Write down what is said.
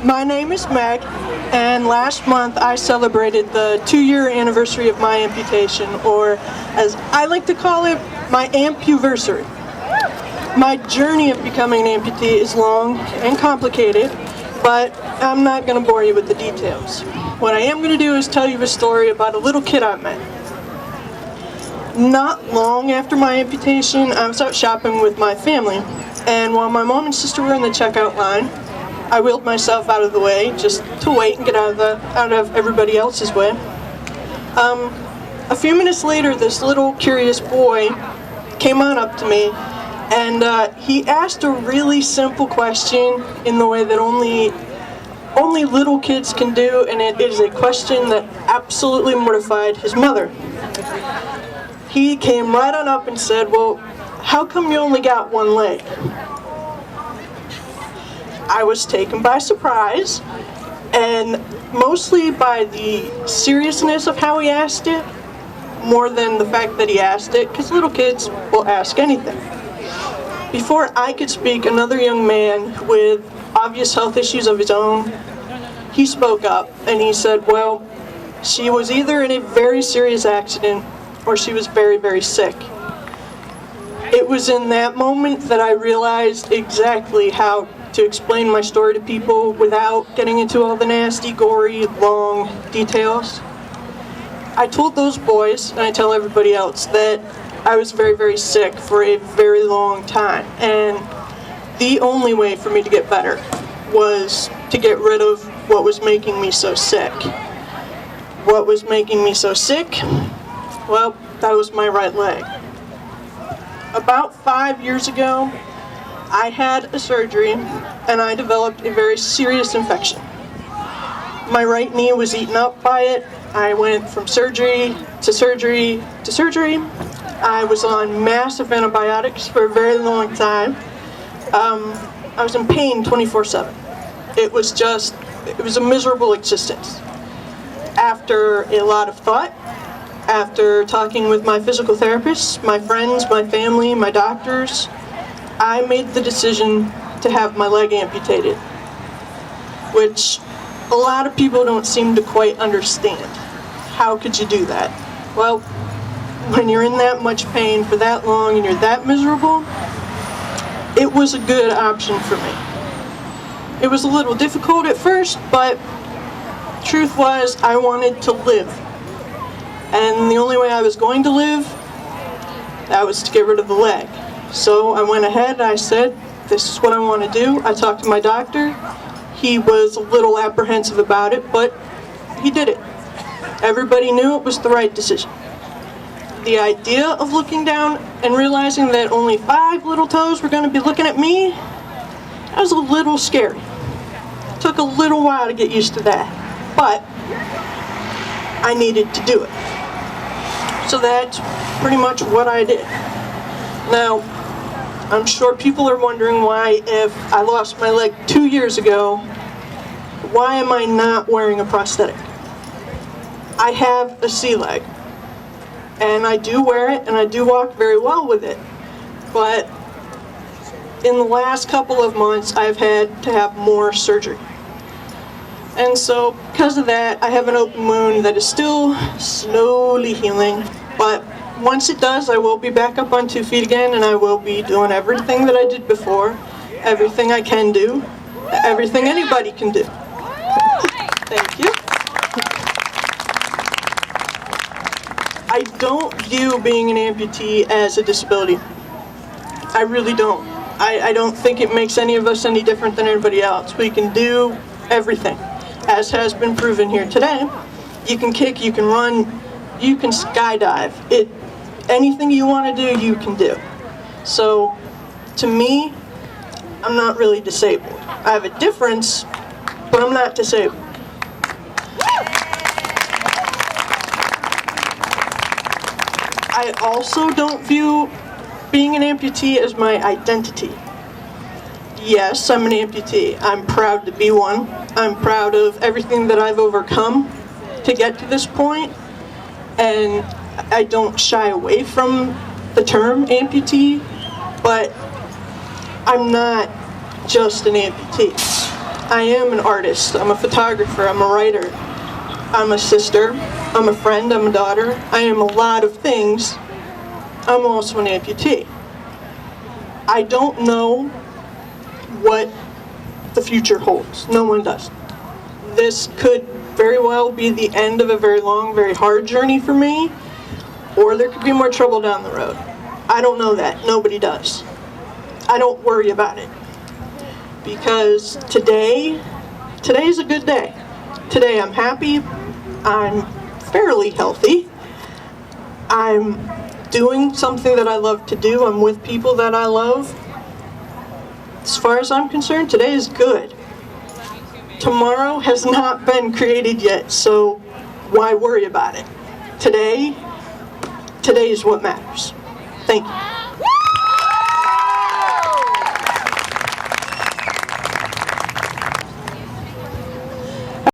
My name is Meg, and last month I celebrated the 2-year anniversary of my amputation, or as I like to call it, my ampuversary. My journey of becoming an amputee is long and complicated, but I'm not going to bore you with the details. What I am going to do is tell you a story about a little kid I met. Not long after my amputation, I was out shopping with my family, and while my mom and sister were in the checkout line, I wheeled myself out of the way just to wait and get out of everybody else's way. A few minutes later, this little curious boy came on up to me, and he asked a really simple question in the way that only little kids can do, and it is a question that absolutely mortified his mother. He came right on up and said, "Well, how come you only got one leg?" I was taken by surprise, and mostly by the seriousness of how he asked it, more than the fact that he asked it, because little kids will ask anything. Before I could speak, another young man with obvious health issues of his own, he spoke up and he said, "Well, she was either in a very serious accident or she was very, very sick." It was in that moment that I realized exactly how to explain my story to people without getting into all the nasty, gory, long details. I told those boys, and I tell everybody else, that I was very, very sick for a very long time, and the only way for me to get better was to get rid of what was making me so sick. What was making me so sick? Well, that was my right leg. About 5 years ago, I had a surgery and I developed a very serious infection. My right knee was eaten up by it. I went from surgery to surgery to surgery. I was on massive antibiotics for a very long time. I was in pain 24/7. It was a miserable existence. After a lot of thought, after talking with my physical therapists, my friends, my family, my doctors, I made the decision to have my leg amputated, which a lot of people don't seem to quite understand. How could you do that? Well, when you're in that much pain for that long and you're that miserable, it was a good option for me. It was a little difficult at first, but truth was I wanted to live. And the only way I was going to live, that was to get rid of the leg. So I went ahead, I said, this is what I want to do. I talked to my doctor. He was a little apprehensive about it, but he did it. Everybody knew it was the right decision. The idea of looking down and realizing that only 5 little toes were going to be looking at me, that was a little scary. It took a little while to get used to that, but I needed to do it. So that's pretty much what I did. Now, I'm sure people are wondering why, if I lost my leg 2 years ago, why am I not wearing a prosthetic? I have a C leg, and I do wear it, and I do walk very well with it, but in the last couple of months, I've had to have more surgery. And so, because of that, I have an open wound that is still slowly healing, but once it does, I will be back up on 2 feet again, and I will be doing everything that I did before, everything I can do, everything anybody can do. Thank you. I don't view being an amputee as a disability. I really don't. I don't think it makes any of us any different than anybody else. We can do everything, as has been proven here today. You can kick, you can run, you can skydive. Anything you want to do, you can do. So, to me, I'm not really disabled. I have a difference, but I'm not disabled. I also don't view being an amputee as my identity. Yes, I'm an amputee. I'm proud to be one. I'm proud of everything that I've overcome to get to this point, and I don't shy away from the term amputee, but I'm not just an amputee. I am an artist, I'm a photographer, I'm a writer, I'm a sister, I'm a friend, I'm a daughter. I am a lot of things. I'm also an amputee. I don't know what the future holds. No one does. This could very well be the end of a very long, very hard journey for me, or there could be more trouble down the road. I don't know that. Nobody does. I don't worry about it. Because today is a good day. Today I'm happy. I'm fairly healthy. I'm doing something that I love to do. I'm with people that I love. As far as I'm concerned, today is good. Tomorrow has not been created yet, so why worry about it? Today is what matters. Thank you.